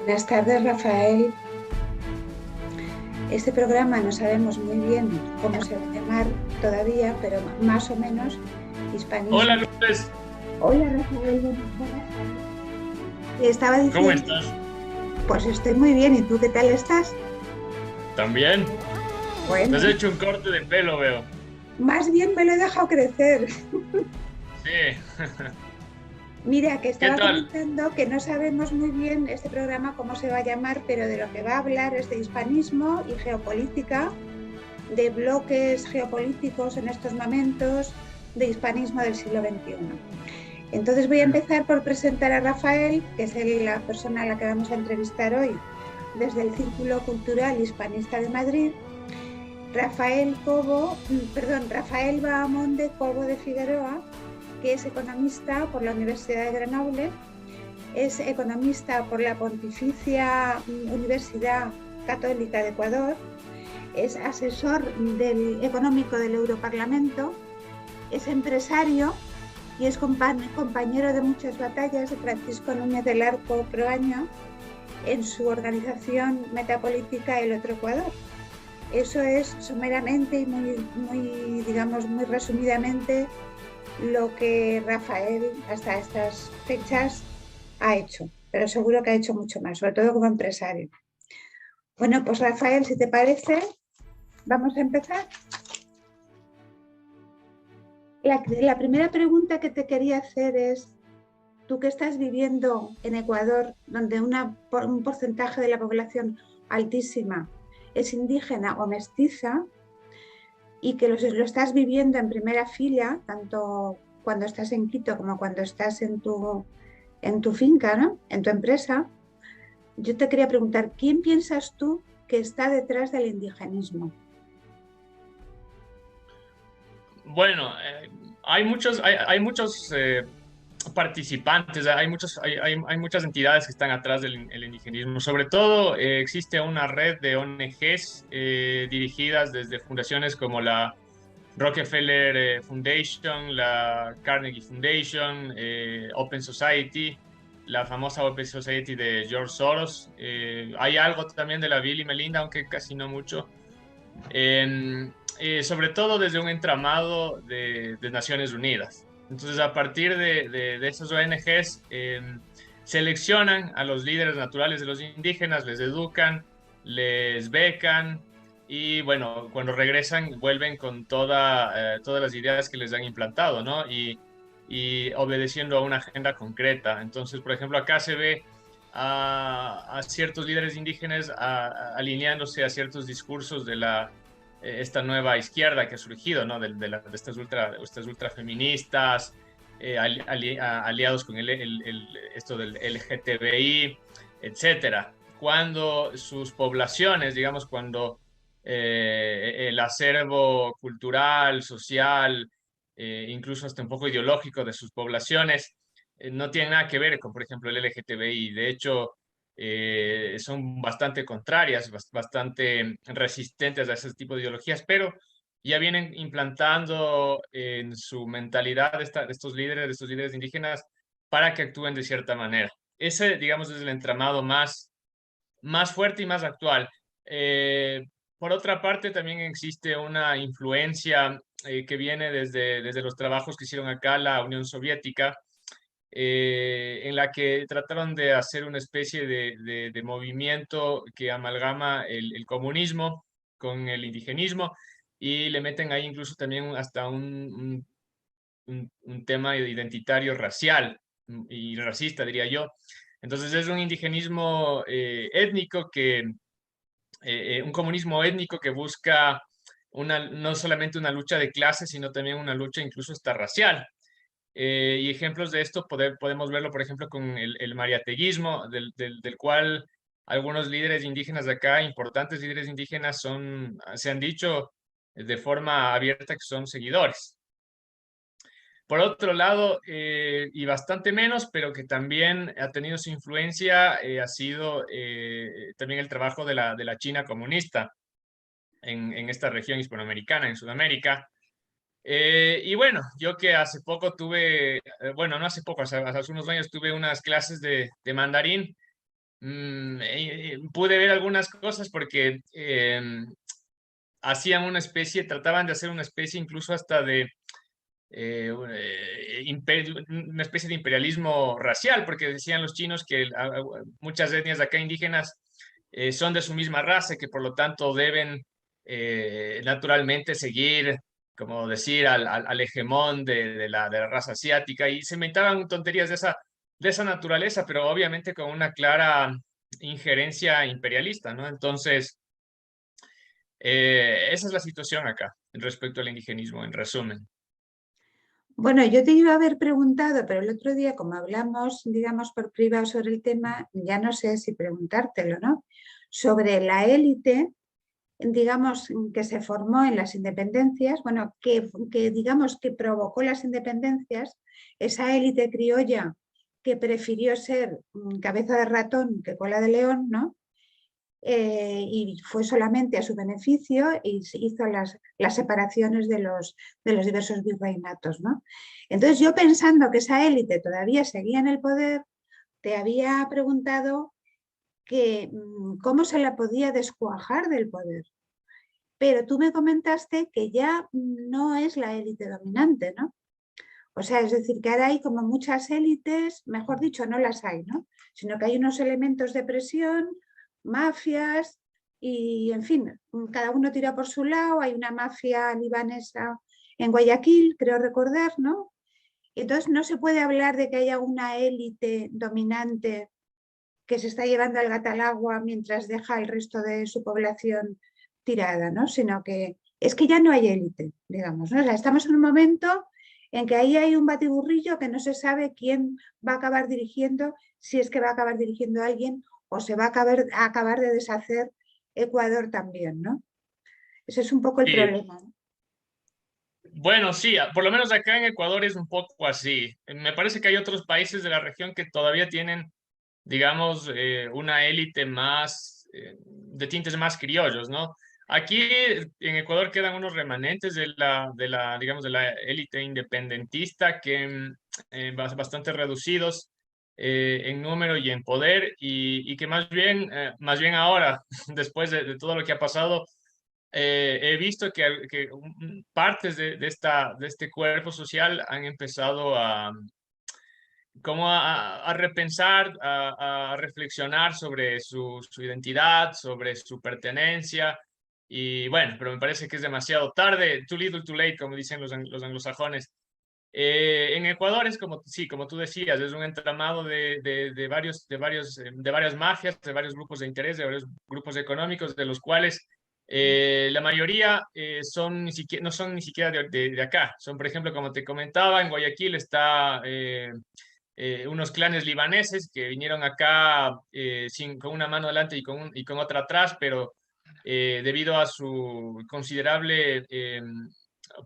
Buenas tardes, Rafael. Este programa no sabemos muy bien cómo se va a llamar todavía, pero más o menos Hola, hispanismo. Lourdes, Hola, Rafael. Buenas tardes. Y estaba ¿cómo diciendo, estás? pues estoy muy bien. ¿Y tú qué tal estás? ¿También? Te has Bueno, hecho un corte de pelo, veo. más bien me lo he dejado crecer. Sí. Mira, que ¿Qué estaba tal? comentando que no sabemos muy bien este programa cómo se va a llamar, pero de lo que va a hablar es de hispanismo y geopolítica, de bloques geopolíticos en estos momentos, de hispanismo del siglo XXI. Entonces voy a empezar por presentar a Rafael, que es la persona a la que vamos a entrevistar hoy desde el Círculo Cultural Hispanista de Madrid. Rafael Bahamonde Cobo de Figueroa, que es economista por la Universidad de Grenoble, es economista por la Pontificia Universidad Católica de Ecuador, es asesor económico del Europarlamento, es empresario y es compañero de muchas batallas de Francisco Núñez del Arco Proaño en su organización metapolítica El Otro Ecuador. Eso es someramente y digamos, muy resumidamente lo que Rafael hasta estas fechas ha hecho, pero seguro que ha hecho mucho más, sobre todo como empresario. Bueno, pues Rafael, si te parece, vamos a empezar. La primera pregunta que te quería hacer es, tú que estás viviendo en Ecuador, donde un porcentaje de la población altísima es indígena o mestiza, y que lo estás viviendo en primera fila, tanto cuando estás en Quito como cuando estás en tu finca, ¿no? En tu empresa, yo te quería preguntar, ¿quién piensas tú que está detrás del indigenismo? Bueno, hay muchos participantes, hay muchas entidades que están atrás del el indigenismo. Sobre todo, existe una red de ONGs dirigidas desde fundaciones como la Rockefeller Foundation, la Carnegie Foundation, Open Society, la famosa Open Society de George Soros. Hay algo también de la Bill y Melinda, aunque casi no mucho. Sobre todo desde un entramado de Naciones Unidas. Entonces, a partir de esas ONGs, seleccionan a los líderes naturales de los indígenas, les educan, les becan y, bueno, cuando regresan vuelven con todas las ideas que les han implantado, ¿no? Y obedeciendo a una agenda concreta. Entonces, por ejemplo, acá se ve a ciertos líderes indígenas alineándose a ciertos discursos de esta nueva izquierda que ha surgido, ¿no? De estas ultrafeministas, aliados con esto del LGTBI, etcétera. Cuando sus poblaciones, digamos, cuando el acervo cultural, social, incluso hasta un poco ideológico de sus poblaciones, no tiene nada que ver con, por ejemplo, el LGTBI. De hecho, son bastante contrarias, bastante resistentes a ese tipo de ideologías, pero ya vienen implantando en su mentalidad de estos líderes indígenas para que actúen de cierta manera. Ese, digamos, es el entramado más fuerte y más actual. Eh, por otra parte, también existe una influencia que viene desde los trabajos que hicieron acá la Unión Soviética, en la que trataron de hacer una especie de movimiento que amalgama el comunismo con el indigenismo y le meten ahí incluso también hasta un tema identitario racial y racista, diría yo. Entonces es un indigenismo étnico un comunismo étnico que busca no solamente una lucha de clases, sino también una lucha incluso hasta racial. Y ejemplos de esto podemos verlo, por ejemplo, con el mariateguismo, del cual algunos líderes indígenas de acá, importantes líderes indígenas, se han dicho de forma abierta que son seguidores. Por otro lado, y bastante menos, pero que también ha tenido su influencia, ha sido también el trabajo de la China comunista en esta región hispanoamericana, en Sudamérica. Y bueno, yo que hace poco tuve, bueno, no hace poco, hace unos años tuve unas clases de mandarín. pude ver algunas cosas porque hacían una especie, trataban de hacer una especie incluso hasta de una especie de imperialismo racial, porque decían los chinos que muchas etnias de acá indígenas son de su misma raza, que por lo tanto deben naturalmente seguir, como decir, al hegemón de la raza asiática, y se inventaban tonterías de esa naturaleza, pero obviamente con una clara injerencia imperialista, ¿no? Entonces, esa es la situación acá respecto al indigenismo, en resumen. Bueno, yo te iba a haber preguntado, pero el otro día, como hablamos, digamos, por privado sobre el tema, ya no sé si preguntártelo, ¿no? Sobre la élite, digamos, que se formó en las independencias, bueno, que digamos que provocó las independencias, esa élite criolla que prefirió ser cabeza de ratón que cola de león, ¿no? Y fue solamente a su beneficio y se hizo las separaciones de los diversos virreinatos, ¿no? Entonces yo, pensando que esa élite todavía seguía en el poder, te había preguntado que cómo se la podía descuajar del poder. Pero tú me comentaste que ya no es la élite dominante, ¿no? O sea, es decir, que ahora hay como muchas élites, mejor dicho, no las hay, ¿no? Sino que hay unos elementos de presión, mafias y, en fin, cada uno tira por su lado. Hay una mafia libanesa en Guayaquil, creo recordar, ¿no? Entonces no se puede hablar de que haya una élite dominante que se está llevando al gato al agua mientras deja al resto de su población tirada, ¿no? Sino que es que ya no hay élite, digamos, ¿no? O sea, estamos en un momento en que ahí hay un batiburrillo que no se sabe quién va a acabar dirigiendo, si es que va a acabar dirigiendo a alguien o se va a acabar de deshacer Ecuador también, ¿no? Ese es un poco el Sí, problema, ¿no? bueno, sí, por lo menos acá en Ecuador es un poco así. Me parece que hay otros países de la región que todavía tienen, digamos, una élite más, de tintes más criollos, ¿no? Aquí en Ecuador quedan unos remanentes digamos, de la élite independentista que bastante reducidos en número y en poder y que más bien ahora, después de todo lo que ha pasado, he visto que partes de este cuerpo social han empezado a repensar, a reflexionar sobre su identidad, sobre su pertenencia. Y bueno, pero me parece que es demasiado tarde, too little, too late, como dicen los anglosajones. En Ecuador es como, sí, como tú decías, es un entramado de varias mafias, de varios grupos de interés, de varios grupos económicos, de los cuales la mayoría no son ni siquiera de acá. Son, por ejemplo, como te comentaba, en Guayaquil está unos clanes libaneses que vinieron acá con una mano adelante y con otra atrás, pero debido a su considerable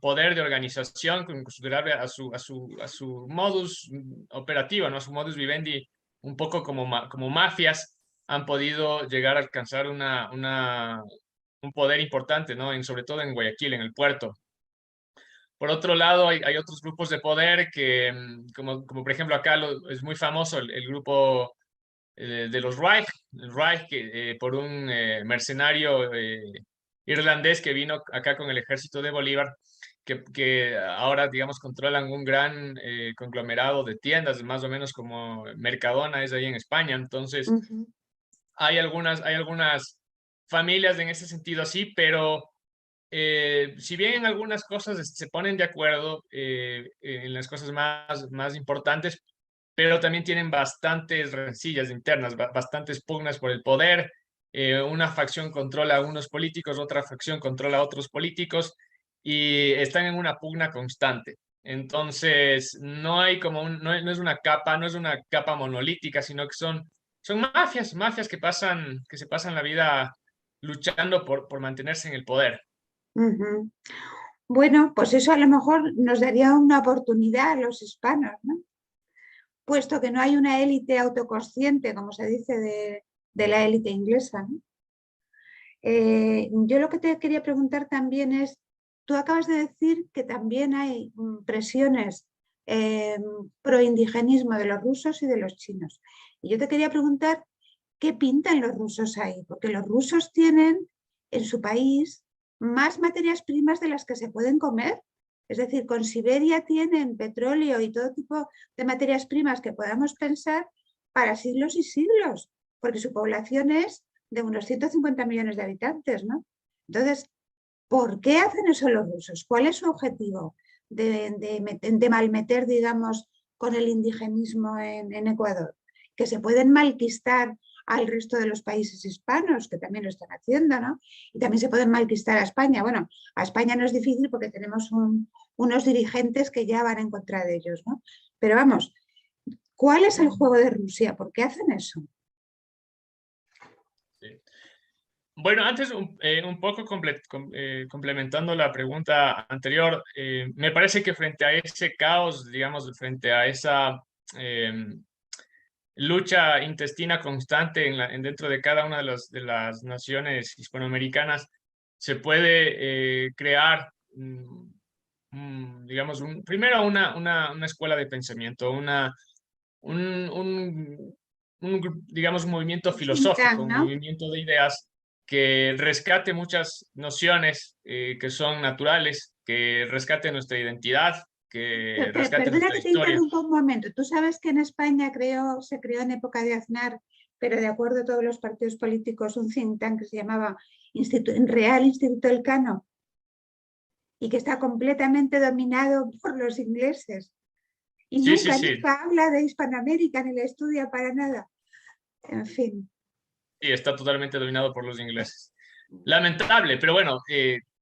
poder de organización, considerable a su modus operativo, ¿no? A su modus vivendi, un poco como mafias, han podido llegar a alcanzar un poder importante, ¿no? Sobre todo en Guayaquil, en el puerto. Por otro lado, hay otros grupos de poder que, como por ejemplo acá es muy famoso el grupo de los Reich, el Reich por un mercenario irlandés que vino acá con el ejército de Bolívar, que ahora, digamos, controlan un gran conglomerado de tiendas, más o menos como Mercadona es ahí en España. Entonces, Uh-huh. hay algunas familias en ese sentido así, pero si bien en algunas cosas se ponen de acuerdo en las cosas más importantes, pero también tienen bastantes rencillas internas, bastantes pugnas por el poder. Una facción controla a unos políticos, otra facción controla a otros políticos y están en una pugna constante. Entonces, no hay como no es una capa, no es una capa monolítica, sino que son mafias que se pasan la vida luchando por mantenerse en el poder. Uh-huh. Bueno, pues eso a lo mejor nos daría una oportunidad a los hispanos, ¿no? Puesto que no hay una élite autoconsciente, como se dice de la élite inglesa, ¿no? Yo lo que te quería preguntar también es, tú acabas de decir que también hay presiones pro indigenismo de los rusos y de los chinos. Y yo te quería preguntar ¿qué pintan los rusos ahí? Porque los rusos tienen en su país más materias primas de las que se pueden comer. Es decir, con Siberia tienen petróleo y todo tipo de materias primas que podamos pensar para siglos y siglos, porque su población es de unos 150 millones de habitantes, ¿no? Entonces, ¿por qué hacen eso los rusos? ¿Cuál es su objetivo de malmeter, digamos, con el indigenismo en Ecuador? Que se pueden malquistar al resto de los países hispanos, que también lo están haciendo, ¿no? Y también se pueden malquistar a España. Bueno, a España no es difícil porque tenemos unos dirigentes que ya van en contra de ellos, ¿no? Pero vamos, ¿cuál es el juego de Rusia? ¿Por qué hacen eso? Sí. Bueno, antes un poco complementando la pregunta anterior, me parece que frente a ese caos, digamos, frente a esa lucha intestina constante dentro de cada una de las naciones hispanoamericanas, se puede crear, digamos, primero una escuela de pensamiento, un, digamos, un movimiento Un think filosófico, tank, un ¿no? movimiento de ideas que rescate muchas nociones que son naturales, que rescate nuestra identidad, que rescate Perdona nuestra que te historia. interrumpa un momento. Tú sabes que en España se creó en época de Aznar, pero de acuerdo a todos los partidos políticos, un think tank que se llamaba Real Instituto Elcano y que está completamente dominado por los ingleses. Y Sí, sí, nunca, sí. nunca habla de Hispanoamérica ni la estudia para nada. En fin. Sí, está totalmente dominado por los ingleses. Lamentable, pero bueno,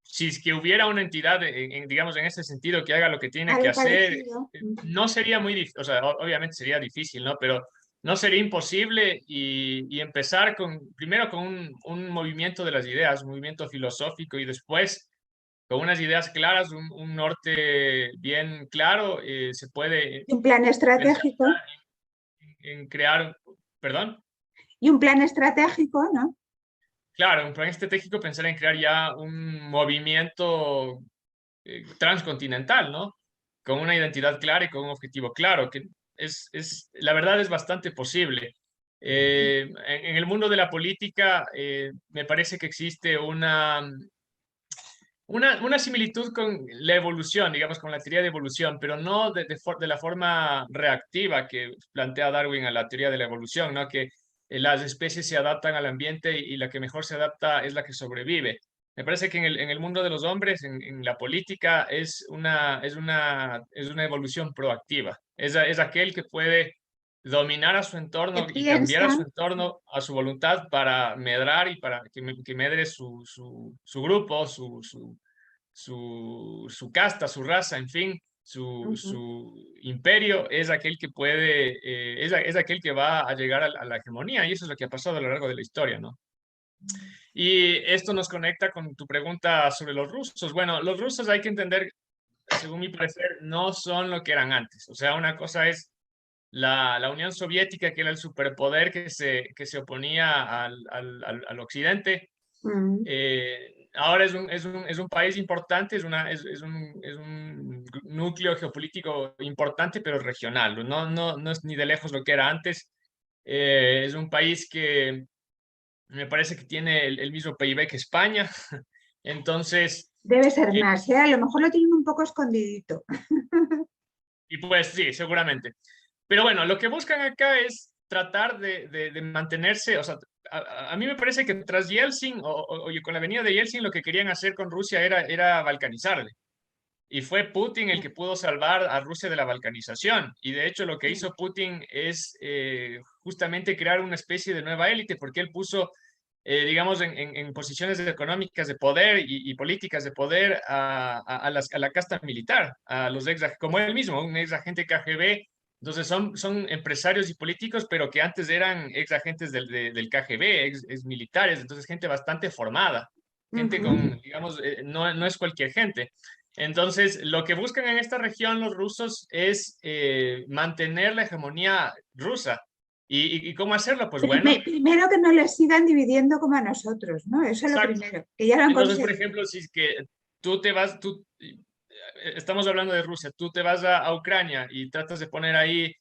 si es que hubiera una entidad, digamos, en ese sentido, que haga lo que tiene que Algo hacer, parecido. no sería muy difícil, o sea, obviamente sería difícil, ¿no? Pero no sería imposible y empezar primero con un movimiento de las ideas, un movimiento filosófico y después con unas ideas claras, un norte bien claro, se puede Y un plan pensar estratégico. en crear, perdón. Y un plan estratégico, ¿no? Claro, un plan estratégico, pensar en crear ya un movimiento transcontinental, ¿no? Con una identidad clara y con un objetivo claro, que la verdad es bastante posible. En el mundo de la política me parece que existe una similitud con la evolución, digamos, con la teoría de evolución, pero no de la forma reactiva que plantea Darwin a la teoría de la evolución, ¿no? Que las especies se adaptan al ambiente y la que mejor se adapta es la que sobrevive. Me parece que en el mundo de los hombres, en la política, es una evolución proactiva. Es aquel que puede dominar a su Que entorno y cambiar a piensa. su entorno a su voluntad para medrar y para que medre su grupo, su casta, su raza, en fin, su imperio, es aquel que puede, es aquel que va a llegar a la hegemonía, y eso es lo que ha pasado a lo largo de la historia, ¿no? Y esto nos conecta con tu pregunta sobre los rusos. Bueno, los rusos hay que entender, según mi parecer, no son lo que eran antes. O sea, una cosa es la Unión Soviética, que era el superpoder que se oponía al occidente. Mm. Ahora es un país importante, es un núcleo geopolítico importante, pero regional. No es ni de lejos lo que era antes. Es un país que me parece que tiene el mismo PIB que España. Entonces, Debe ser eh, más, ¿eh? A lo mejor lo tienen un poco escondidito. y pues sí, seguramente. Pero bueno, lo que buscan acá es tratar de mantenerse, o sea, a mí me parece que tras Yeltsin o con la venida de Yeltsin lo que querían hacer con Rusia era balcanizarle. Y fue Putin el que pudo salvar a Rusia de la balcanización. Y de hecho lo que hizo Putin es justamente crear una especie de nueva élite, porque él puso, digamos, en posiciones económicas de poder y políticas de poder a la casta militar, a los como él mismo, un ex agente KGB. Entonces son empresarios y políticos, pero que antes eran ex agentes del KGB, ex militares, entonces gente bastante formada, gente Ujú. con, digamos, no es cualquier gente. Entonces, lo que buscan en esta región los rusos es mantener la hegemonía rusa. ¿Y cómo hacerlo? Pues bueno, Primero que no les sigan dividiendo como a nosotros, ¿no? Eso es lo exacto. primero, que ya lo han Entonces, por conseguido. ejemplo, si es que tú te vas, estamos hablando de Rusia, tú te vas a Ucrania y tratas de poner ahí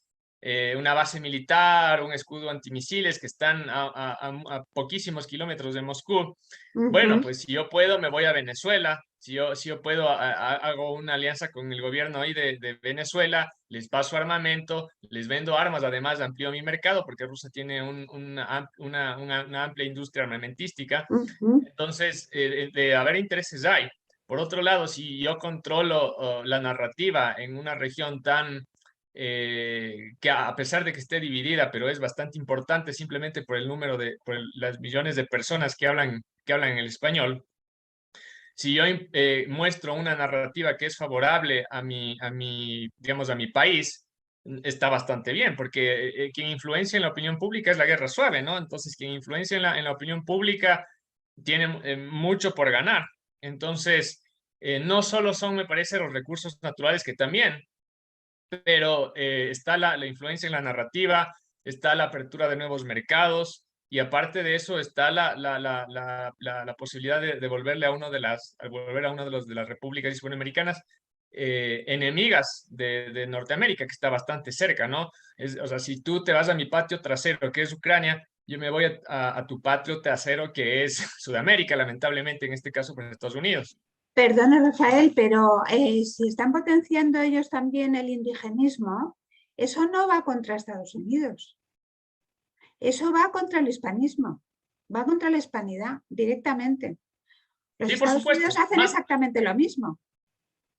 una base militar, un escudo antimisiles que están a poquísimos kilómetros de Moscú. Bueno, Ujú. pues si yo puedo, me voy a Venezuela. Si yo puedo, hago una alianza con el gobierno ahí de Venezuela, les paso armamento, les vendo armas, además amplío mi mercado porque Rusia tiene una amplia industria armamentística. Ujú. Entonces, de haber intereses hay. Por otro lado, si yo controlo la narrativa en una región tan que a pesar de que esté dividida, pero es bastante importante simplemente por el número por las millones de personas que hablan el español. Si yo muestro una narrativa que es favorable digamos, a mi país, está bastante bien, porque quien influencia en la opinión pública es la guerra suave, ¿no? Entonces, quien influencia en la opinión pública tiene mucho por ganar. Entonces, no solo son, me parece, los recursos naturales que también, pero está la influencia en la narrativa, está la apertura de nuevos mercados y aparte de eso está la posibilidad de volverle volver a una de las repúblicas hispanoamericanas enemigas de Norteamérica, que está bastante cerca, ¿no? O sea, si tú te vas a mi patio trasero, que es Ucrania, yo me voy a tu patio trasero, que es Sudamérica, lamentablemente, en este caso, pues Estados Unidos. Perdona, Rafael, pero si están potenciando ellos también el indigenismo, eso no va contra Estados Unidos. Eso va contra el hispanismo, va contra la hispanidad directamente. Los Sí, por Estados Unidos supuesto, hacen exactamente lo mismo.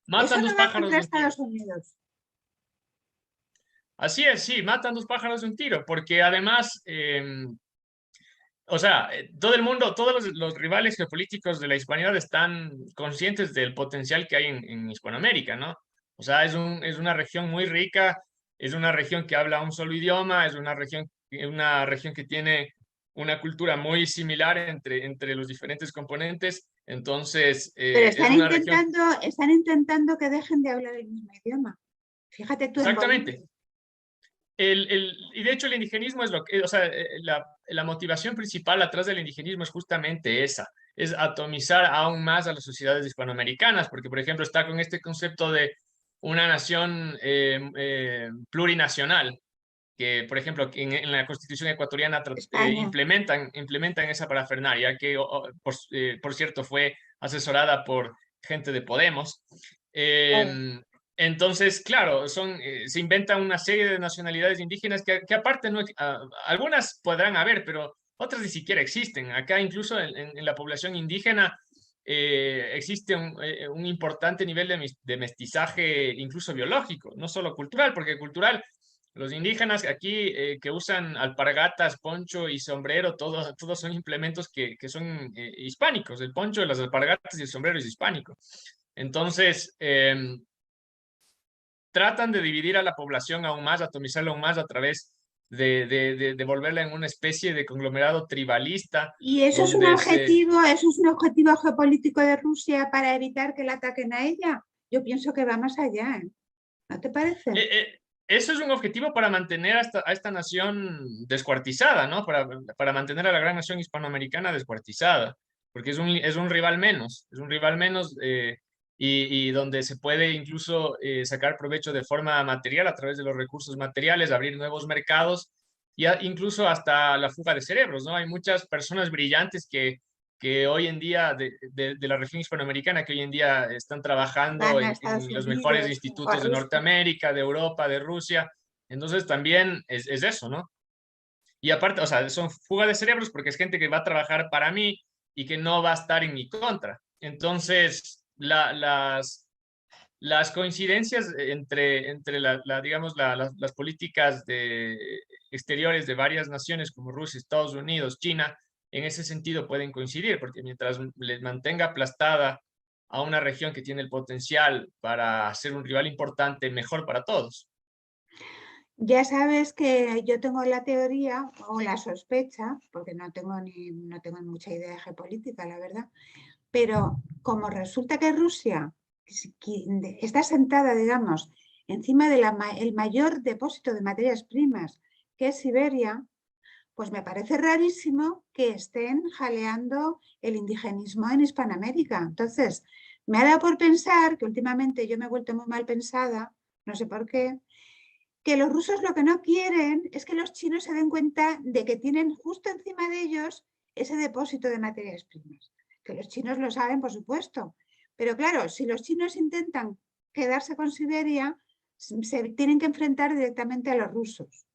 Eso matan no dos va pájaros contra de un tiro. Estados Unidos. Así es, sí, matan dos pájaros de un tiro, porque además, o sea, todo el mundo, todos los rivales geopolíticos de la hispanidad están conscientes del potencial que hay en Hispanoamérica, ¿no? O sea, es una región muy rica, es una región que habla un solo idioma, es una región que tiene una cultura muy similar entre los diferentes componentes. Entonces, Pero es una región, están intentando que dejen de hablar el mismo idioma. Fíjate tú en Bolivia. exactamente. Y de hecho el indigenismo es lo que, o sea, la motivación principal atrás del indigenismo es justamente esa, es atomizar aún más a las sociedades hispanoamericanas, porque por ejemplo está con este concepto de una nación plurinacional, que por ejemplo en la Constitución ecuatoriana España. implementan esa parafernalia, que por cierto fue asesorada por gente de Podemos. Claro. Entonces, claro, se inventan una serie de nacionalidades indígenas que aparte no, algunas podrán haber, pero otras ni siquiera existen. Acá incluso en la población indígena existe un importante nivel de mestizaje, incluso biológico, no solo cultural, porque cultural, los indígenas aquí que usan alpargatas, poncho y sombrero, todos son implementos que son hispánicos. El poncho, las alpargatas y el sombrero es hispánico. Entonces, tratan de dividir a la población aún más, atomizarla aún más a través de volverla en una especie de conglomerado tribalista, Y donde eso es un objetivo geopolítico de Rusia para evitar que la ataquen a ella. Yo pienso que va más allá, ¿eh? ¿No te parece? eso es un objetivo para mantener a esta nación descuartizada, ¿no? Para mantener a la gran nación hispanoamericana descuartizada, porque es un rival menos, es un rival menos y donde se puede incluso sacar provecho de forma material a través de los recursos materiales, abrir nuevos mercados y incluso hasta la fuga de cerebros, ¿no? Hay muchas personas brillantes que hoy en día, de la región hispanoamericana, que hoy en día están trabajando Van a en Estados los mejores Unidos o a institutos de Rusia. Norteamérica, de Europa, de Rusia. Entonces también es eso, ¿no? Y aparte, o sea, son fuga de cerebros porque es gente que va a trabajar para mí y que no va a estar en mi contra. Entonces, las coincidencias entre digamos, las políticas exteriores de varias naciones como Rusia, Estados Unidos, China, en ese sentido pueden coincidir, porque mientras les mantenga aplastada a una región que tiene el potencial para ser un rival importante, mejor para todos. Ya sabes que yo tengo la teoría o la sospecha, porque no tengo mucha idea de geopolítica, la verdad, pero como resulta que Rusia está sentada, digamos, encima del mayor depósito de materias primas, que es Siberia, pues me parece rarísimo que estén jaleando el indigenismo en Hispanoamérica. Entonces, me ha dado por pensar que últimamente yo me he vuelto muy mal pensada, no sé por qué, que los rusos lo que no quieren es que los chinos se den cuenta de que tienen justo encima de ellos ese depósito de materias primas. Que los chinos lo saben, por supuesto. Pero claro, si los chinos intentan quedarse con Siberia, se tienen que enfrentar directamente a los rusos.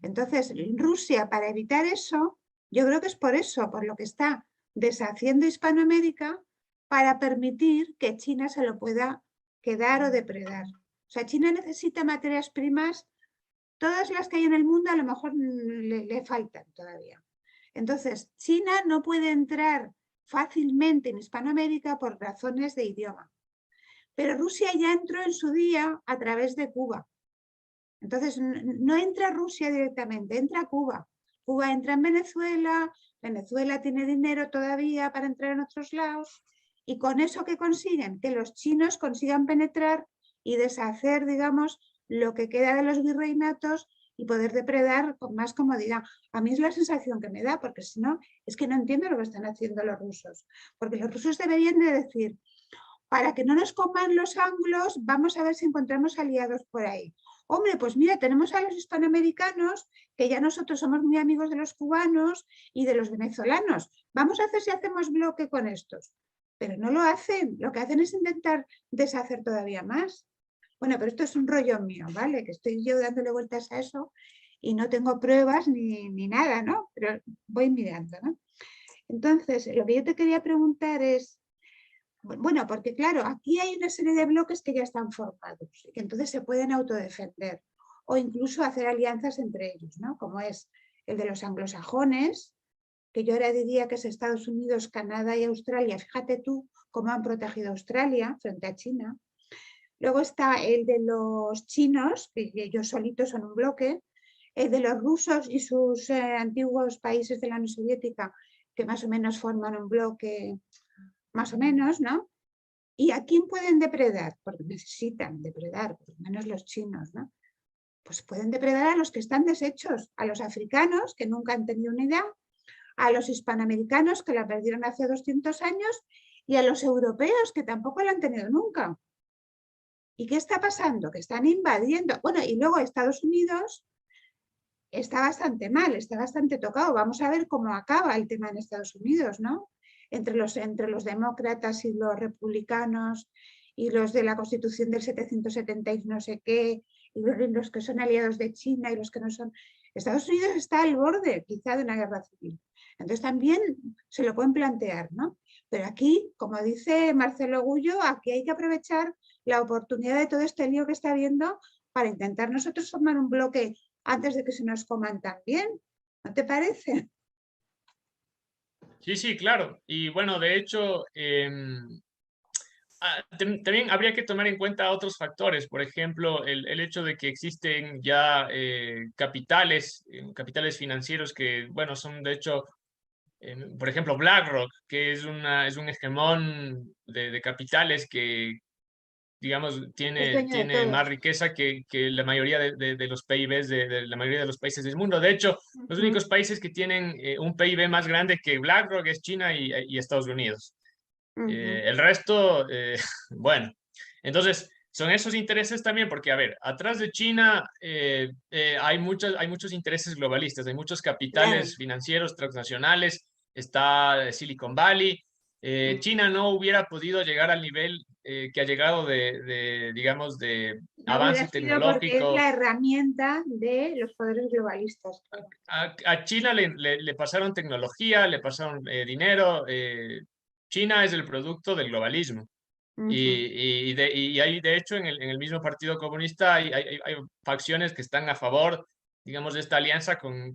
Entonces, Rusia, para evitar eso, yo creo que es por eso, por lo que está deshaciendo Hispanoamérica, para permitir que China se lo pueda quedar o depredar. O sea, China necesita materias primas, todas las que hay en el mundo a lo mejor le faltan todavía. Entonces, China no puede entrar fácilmente en Hispanoamérica por razones de idioma. Pero Rusia ya entró en su día a través de Cuba. Entonces, no entra Rusia directamente, entra Cuba. Cuba entra en Venezuela, Venezuela tiene dinero todavía para entrar en otros lados, y con eso que consiguen, que los chinos consigan penetrar y deshacer, digamos, lo que queda de los virreinatos y poder depredar con más comodidad. A mí es la sensación que me da, porque si no, es que no entiendo lo que están haciendo los rusos. Porque los rusos deberían de decir, para que no nos coman los anglos, vamos a ver si encontramos aliados por ahí. Hombre, pues mira, tenemos a los hispanoamericanos, que ya nosotros somos muy amigos de los cubanos y de los venezolanos. Vamos a hacer si hacemos bloque con estos. Pero no lo hacen, lo que hacen es intentar deshacer todavía más. Bueno, pero esto es un rollo mío, ¿vale? Que estoy yo dándole vueltas a eso y no tengo pruebas ni nada, ¿no? Pero voy mirando, ¿no? Entonces, lo que yo te quería preguntar es, bueno, porque claro, aquí hay una serie de bloques que ya están formados y que entonces se pueden autodefender o incluso hacer alianzas entre ellos, ¿no? Como es el de los anglosajones, que yo ahora diría que es Estados Unidos, Canadá y Australia. Fíjate tú cómo han protegido a Australia frente a China. Luego está el de los chinos, que ellos solitos son un bloque, el de los rusos y sus antiguos países de la Unión Soviética, que más o menos forman un bloque, más o menos, ¿no? ¿Y a quién pueden depredar? Porque necesitan depredar, por lo menos los chinos, ¿no? Pues pueden depredar a los que están deshechos, a los africanos, que nunca han tenido unidad, a los hispanoamericanos, que la perdieron hace 200 años, y a los europeos, que tampoco la han tenido nunca. ¿Y qué está pasando? Que están invadiendo. Bueno, y luego Estados Unidos está bastante mal, está bastante tocado. Vamos a ver cómo acaba el tema en Estados Unidos, ¿no? Entre los demócratas y los republicanos y los de la Constitución del 770 y no sé qué, y los que son aliados de China y los que no son. Estados Unidos está al borde quizá de una guerra civil. Entonces también se lo pueden plantear, ¿no? Pero aquí, como dice Marcelo Gullo, aquí hay que aprovechar la oportunidad de todo este lío que está habiendo para intentar nosotros formar un bloque antes de que se nos coman también. ¿No te parece? Sí, sí, claro. Y bueno, de hecho, también habría que tomar en cuenta otros factores. Por ejemplo, el hecho de que existen ya capitales financieros que, bueno, son de hecho, por ejemplo, BlackRock, que es un hegemón de capitales que, digamos, Es tiene, dueño de tiene todo. más riqueza que la mayoría de los PIBs de la mayoría de los países del mundo. De hecho, los únicos países que tienen un PIB más grande que BlackRock es China y Estados Unidos. El resto, bueno, entonces son esos intereses también, porque, a ver, atrás de China hay muchos intereses globalistas, hay muchos Claro. capitales financieros transnacionales, está Silicon Valley. China no hubiera podido llegar al nivel que ha llegado digamos, de No hubiera avance sido porque es tecnológico. la herramienta de los poderes globalistas. Claro. A China le pasaron tecnología, le pasaron dinero. China es el producto del globalismo. Y hay, de hecho, en el mismo Partido Comunista hay facciones que están a favor, digamos, de esta alianza con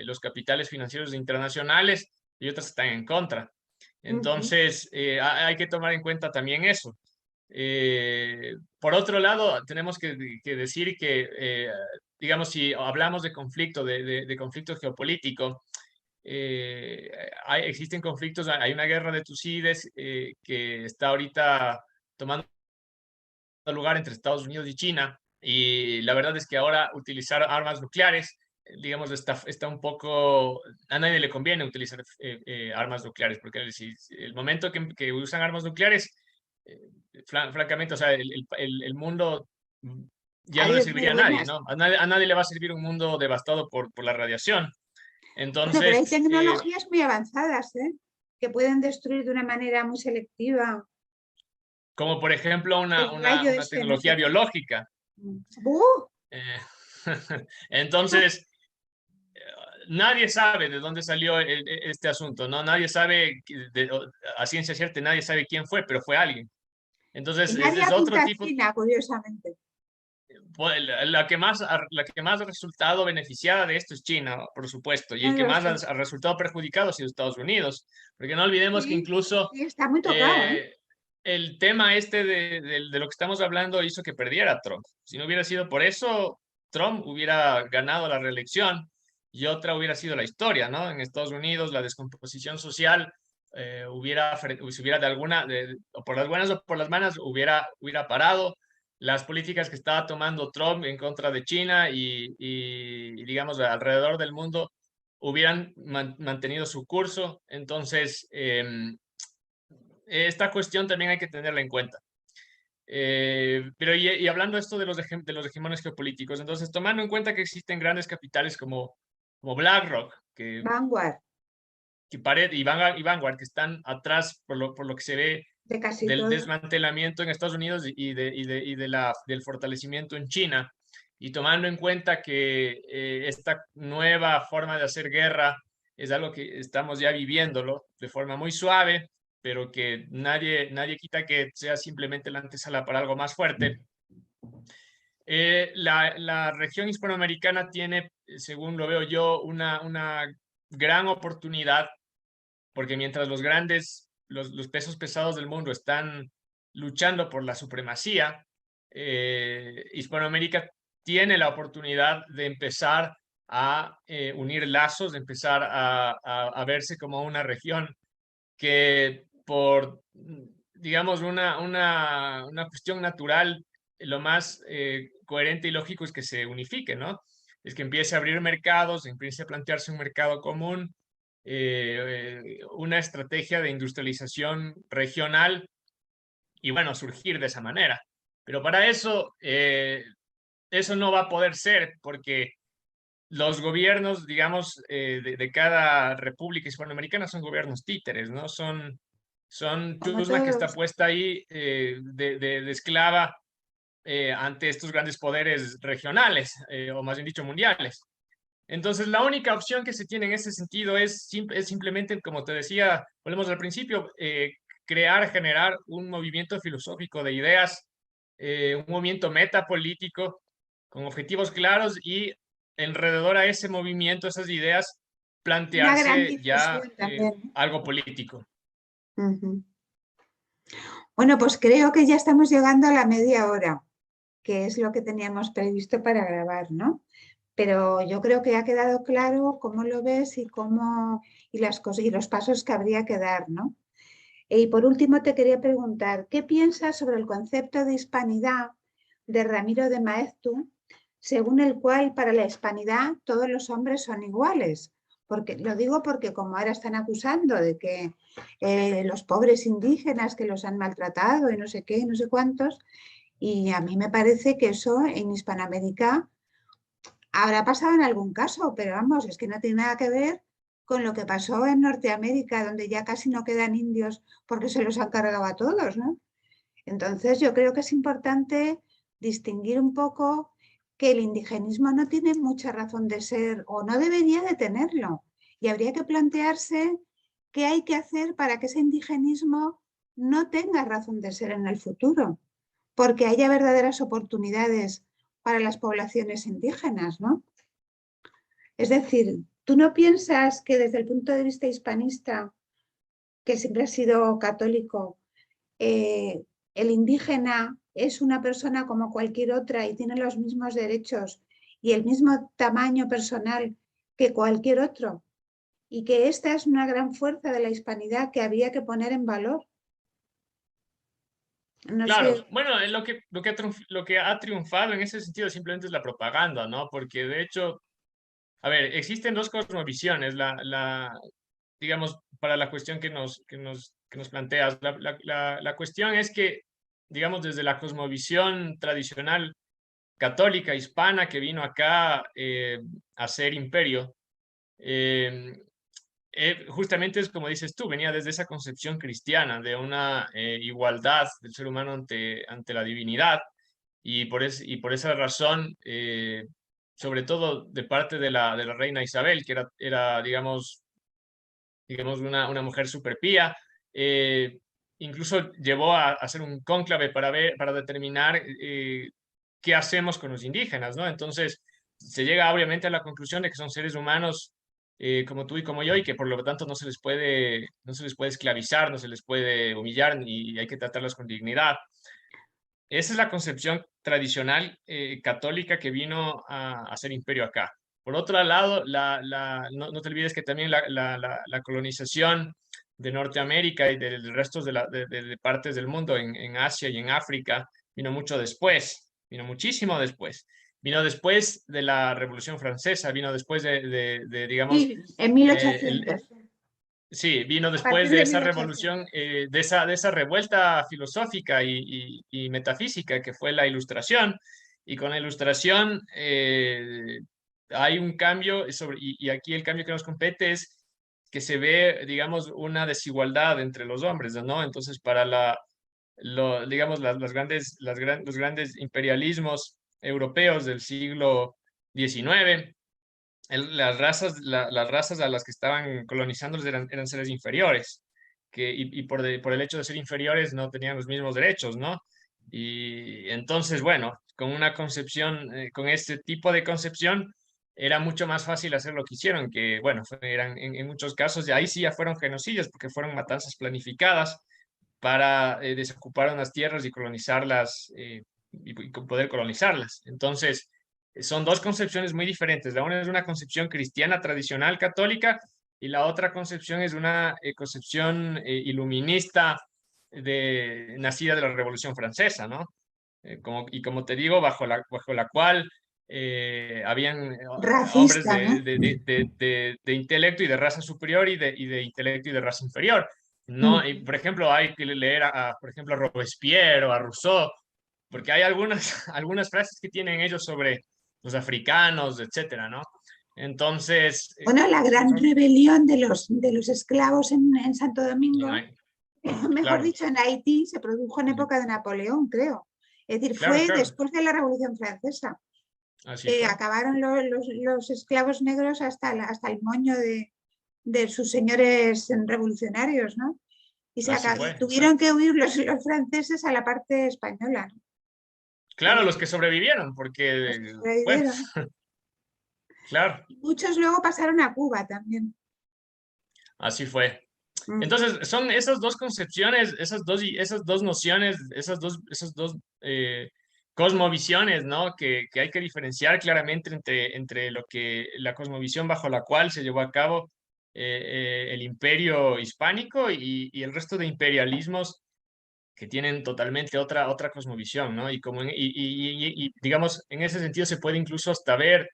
los capitales financieros internacionales y otras que están en contra. Entonces, hay que tomar en cuenta también eso. Por otro lado, tenemos que decir que, digamos, si hablamos de conflicto, de conflicto geopolítico, existen conflictos, hay una guerra de Tucídides que está ahorita tomando lugar entre Estados Unidos y China, y la verdad es que ahora utilizar armas nucleares, digamos, está un poco, a nadie le conviene utilizar armas nucleares, porque si el momento que usan armas nucleares, francamente, o sea, el mundo ya no le Adiós, muy serviría a nadie, buenas. ¿no? A nadie le va a servir un mundo devastado por la radiación. Bueno, pero hay Entonces, tecnologías muy avanzadas, ¿eh? Que pueden destruir de una manera muy selectiva. como por ejemplo El rayo una ese, no tecnología sé qué. biológica. ¡Buh! Eh, entonces, nadie sabe de dónde salió este asunto, ¿no? Nadie sabe, a ciencia cierta, nadie sabe quién fue, pero fue alguien. Y Entonces, ese nadie es otro apunta a tipo, China, curiosamente. pues, la que más ha resultado beneficiada de esto es China, por supuesto, y el No que lo más sé. ha resultado perjudicado ha sido Estados Unidos, porque no olvidemos que Sí, incluso sí, está muy tocado, ¿eh? eh, el tema este de lo que estamos hablando hizo que perdiera Trump. Si no hubiera sido por eso, Trump hubiera ganado la reelección y otra hubiera sido la historia, ¿no? En Estados Unidos la descomposición social se hubiera de alguna, o por las buenas o por las malas, hubiera parado las políticas que estaba tomando Trump en contra de China y, digamos, alrededor del mundo hubieran mantenido su curso. Entonces, esta cuestión también hay que tenerla en cuenta. Pero y hablando esto de los hegemones geopolíticos, entonces tomando en cuenta que existen grandes capitales como BlackRock, Vanguard, y Vanguard, que están atrás por lo que se ve de casi del todo. desmantelamiento en Estados Unidos del fortalecimiento en China, y tomando en cuenta que esta nueva forma de hacer guerra es algo que estamos ya viviéndolo de forma muy suave, pero que nadie quita que sea simplemente la antesala para algo más fuerte. La región hispanoamericana tiene, según lo veo yo, una gran oportunidad, porque mientras los pesos pesados del mundo están luchando por la supremacía, Hispanoamérica tiene la oportunidad de empezar a unir lazos, de empezar a verse como una región que por, digamos, una cuestión natural, lo más coherente y lógico es que se unifique, ¿no? Es que empiece a abrir mercados, empiece a plantearse un mercado común, una estrategia de industrialización regional y, bueno, surgir de esa manera. Pero para eso, eso no va a poder ser porque los gobiernos, digamos, de cada república hispanoamericana son gobiernos títeres, ¿no? Son Como chusma que está todos. puesta ahí de esclava ante estos grandes poderes regionales, o más bien dicho, mundiales. Entonces, la única opción que se tiene en ese sentido es simplemente, como te decía, volvemos al principio, generar un movimiento filosófico de ideas, un movimiento metapolítico con objetivos claros y alrededor a ese movimiento, esas ideas, Una gran plantearse ya difusión también, ¿no? algo político. Ujú. Bueno, pues creo que ya estamos llegando a la media hora, que es lo que teníamos previsto para grabar, ¿no? Pero yo creo que ha quedado claro cómo lo ves y cómo y las cosas y los pasos que habría que dar, ¿no? Y por último te quería preguntar, ¿qué piensas sobre el concepto de hispanidad de Ramiro de Maeztu, según el cual para la hispanidad todos los hombres son iguales? Porque lo digo porque como ahora están acusando de que los pobres indígenas que los han maltratado y no sé qué, no sé cuántos, y a mí me parece que eso en Hispanoamérica habrá pasado en algún caso, pero vamos, es que no tiene nada que ver con lo que pasó en Norteamérica, donde ya casi no quedan indios porque se los han cargado a todos, ¿no? Entonces yo creo que es importante distinguir un poco que el indigenismo no tiene mucha razón de ser o no debería de tenerlo. Y habría que plantearse qué hay que hacer para que ese indigenismo no tenga razón de ser en el futuro, porque haya verdaderas oportunidades para las poblaciones indígenas, ¿no? Es decir, ¿tú no piensas que desde el punto de vista hispanista, que siempre ha sido católico, eh, el indígena es una persona como cualquier otra y tiene los mismos derechos y el mismo tamaño personal que cualquier otro? Y que esta es una gran fuerza de la hispanidad que había que poner en valor. No sé. Claro, bueno, lo que ha triunfado en ese sentido simplemente es la propaganda, ¿no? Porque de hecho, a ver, existen dos cosmovisiones, digamos, para la cuestión que nos planteas. La cuestión es que, digamos, desde la cosmovisión tradicional, católica hispana que vino acá a ser imperio. Justamente es como dices tú, venía desde esa concepción cristiana de una igualdad del ser humano ante la divinidad y por esa razón, sobre todo de parte de la reina Isabel, que era digamos una mujer súper pía, incluso llevó a hacer un cónclave para determinar qué hacemos con los indígenas, ¿no? Entonces, se llega obviamente a la conclusión de que son seres humanos como tú y como yo, y que por lo tanto no se les puede esclavizar, no se les puede humillar, y hay que tratarlos con dignidad. Esa es la concepción tradicional católica que vino a hacer imperio acá. Por otro lado, no te olvides que también la colonización de Norteamérica y del resto de partes del mundo, en Asia y en África, vino mucho después, vino muchísimo después. Vino después de la Revolución Francesa, vino después digamos, Sí, en el, 1800. sí, vino A partir después de de esa 1800. revolución, de esa revuelta filosófica y metafísica que fue la Ilustración. Y con la Ilustración hay un cambio, y aquí el cambio que nos compete es que se ve, digamos, una desigualdad entre los hombres, ¿no? Entonces, para digamos, los grandes imperialismos europeos del siglo XIX, las razas a las que estaban colonizando eran seres inferiores, y por el hecho de ser inferiores no tenían los mismos derechos, ¿no? Y entonces, bueno, con una concepción, con este tipo de concepción, era mucho más fácil hacer lo que hicieron, que, bueno, eran en muchos casos, y ahí sí ya fueron genocidios, porque fueron matanzas planificadas para desocupar unas tierras y colonizarlas, y poder colonizarlas. Entonces, son dos concepciones muy diferentes. La una es una concepción cristiana tradicional católica y la otra concepción es una concepción iluminista nacida de la Revolución Francesa, ¿no? Como te digo, bajo la cual habían hombres Racista, ¿no? de intelecto y de raza superior y de intelecto y de raza inferior. No, Mm. y por ejemplo, hay que leer por ejemplo, a Robespierre o a Rousseau, porque hay algunas frases que tienen ellos sobre los africanos, etcétera, ¿no? Entonces, Bueno, la gran rebelión de los esclavos en Santo Domingo, ay, mejor claro, dicho, en Haití, se produjo en época de Napoleón, creo. Es decir, claro, fue claro, después de la Revolución Francesa. así fue, Acabaron los esclavos negros hasta el moño de sus señores revolucionarios, ¿no? así Y fue, tuvieron que huir los franceses a la parte española, ¿no? claro, los que sobrevivieron, Los que porque, bueno, sobrevivieron. claro, Y muchos luego pasaron a Cuba también. así fue. Mm. Entonces, son esas dos concepciones, esas dos nociones, esas dos cosmovisiones, ¿no? Que hay que diferenciar claramente entre la cosmovisión bajo la cual se llevó a cabo el imperio hispánico y el resto de imperialismos que tienen totalmente otra cosmovisión, ¿no? Digamos, en ese sentido se puede incluso hasta ver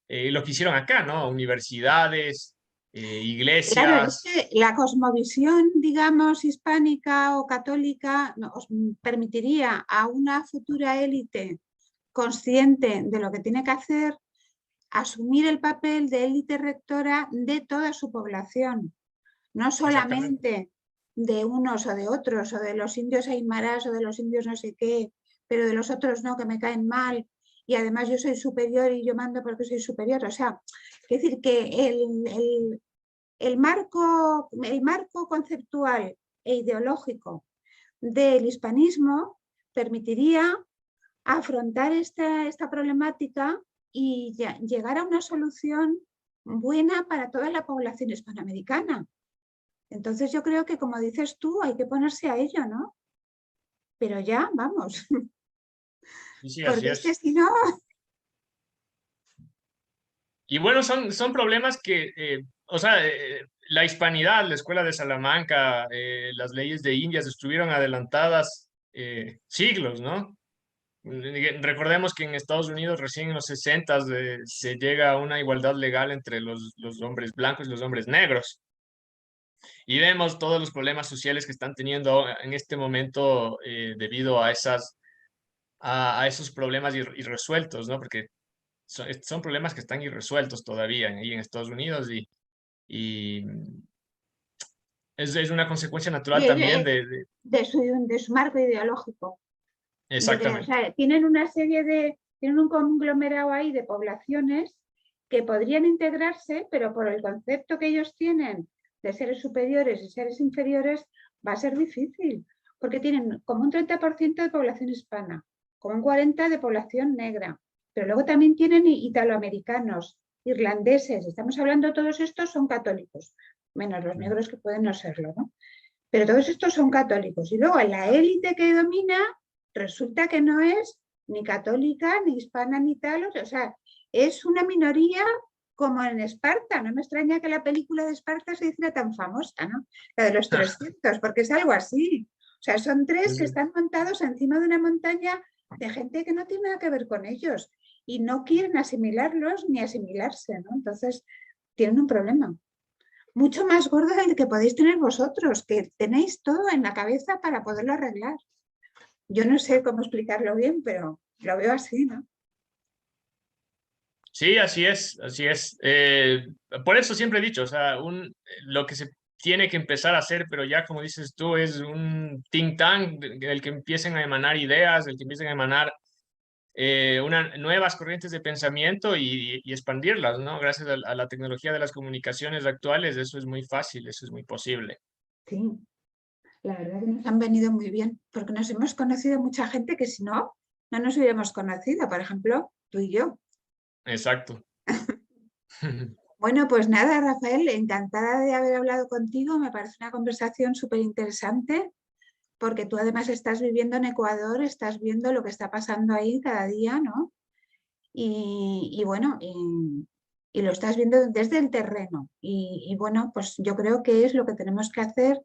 lo que hicieron acá, ¿no? Universidades, Claro, es iglesias. que la cosmovisión, digamos, hispánica o católica nos permitiría a una futura élite consciente de lo que tiene que hacer asumir el papel de élite rectora de toda su población, no Exactamente. solamente de unos o de otros, o de los indios aymaras o de los indios no sé qué, pero de los otros no, que me caen mal, y además yo soy superior y yo mando porque soy superior. O sea, es decir, que el marco conceptual e ideológico del hispanismo permitiría afrontar esta problemática y llegar a una solución buena para toda la población hispanoamericana. Entonces yo creo que, como dices tú, hay que ponerse a ello, ¿no? Pero ya, vamos, Sí, sí, así porque es que es. si no, Y bueno, son problemas que, o sea, la hispanidad, la escuela de Salamanca, las leyes de Indias estuvieron adelantadas siglos, ¿no? Recordemos que en Estados Unidos recién en los 60 se llega a una igualdad legal entre los hombres blancos y los hombres negros. Y vemos todos los problemas sociales que están teniendo en este momento debido a a esos problemas irresueltos, ¿no? Porque son problemas que están irresueltos todavía ahí en Estados Unidos y es una consecuencia natural Y también de su marco ideológico. O Exactamente. sea, tienen un conglomerado ahí de poblaciones que podrían integrarse, pero por el concepto que ellos tienen de seres superiores y seres inferiores va a ser difícil, porque tienen como un 30% de población hispana, como un 40% de población negra, pero luego también tienen italoamericanos, irlandeses, estamos hablando, todos estos son católicos, menos los negros que pueden no serlo, ¿no? Pero todos estos son católicos. Y luego la élite que domina resulta que no es ni católica, ni hispana, ni tal. O sea, es una minoría como en Esparta. No me extraña que la película de Esparta se hiciera tan famosa, ¿no? La de los 300, porque es algo así. O sea, son tres que están montados encima de una montaña de gente que no tiene nada que ver con ellos y no quieren asimilarlos ni asimilarse, ¿no? Entonces, tienen un problema mucho más gordo del que podéis tener vosotros, que tenéis todo en la cabeza para poderlo arreglar. Yo no sé cómo explicarlo bien, pero lo veo así, ¿no? Sí, así es, así es. Por eso siempre he dicho, o sea, lo que se tiene que empezar a hacer, pero ya como dices tú, es un think tank del que empiecen a emanar ideas, del que empiecen a emanar nuevas corrientes de pensamiento y expandirlas, ¿no? Gracias a la tecnología de las comunicaciones actuales, eso es muy fácil, eso es muy posible. Sí, la verdad que nos han venido muy bien, porque nos hemos conocido mucha gente que si no, no nos hubiéramos conocido, por ejemplo, tú y yo. Exacto. Bueno, pues nada, Rafael, encantada de haber hablado contigo, me parece una conversación súper interesante, porque tú además estás viviendo en Ecuador, estás viendo lo que está pasando ahí cada día, ¿no? Y bueno, y lo estás viendo desde el terreno. Y bueno, pues yo creo que es lo que tenemos que hacer,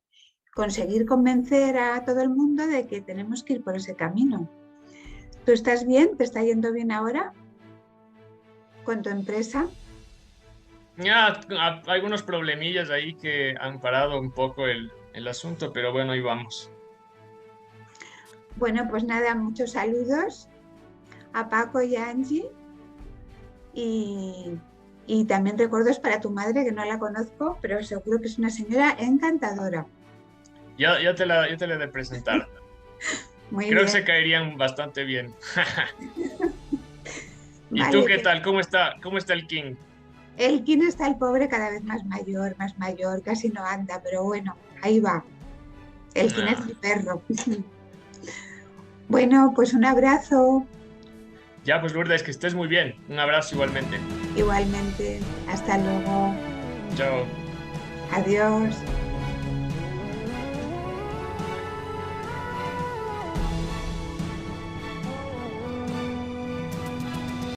conseguir convencer a todo el mundo de que tenemos que ir por ese camino. ¿Tú estás bien? ¿Te está yendo bien ahora con tu empresa? Ya, algunos problemillas ahí que han parado un poco el asunto, pero bueno, ahí vamos. Bueno, pues nada, muchos saludos a Paco y a Angie. Y también recuerdos para tu madre, que no la conozco, pero seguro que es una señora encantadora. Ya te la he de presentar. Muy Creo que bien, se caerían bastante bien. ¿Y tú vale. qué tal? ¿Cómo está el King? El Kin está el pobre cada vez más mayor, casi no anda, pero bueno, ahí va. El Kin es Ah, mi perro. Bueno, pues un abrazo. ya, pues Lourdes, que estés muy bien. Un abrazo igualmente. Igualmente. Hasta luego. Chao. Adiós.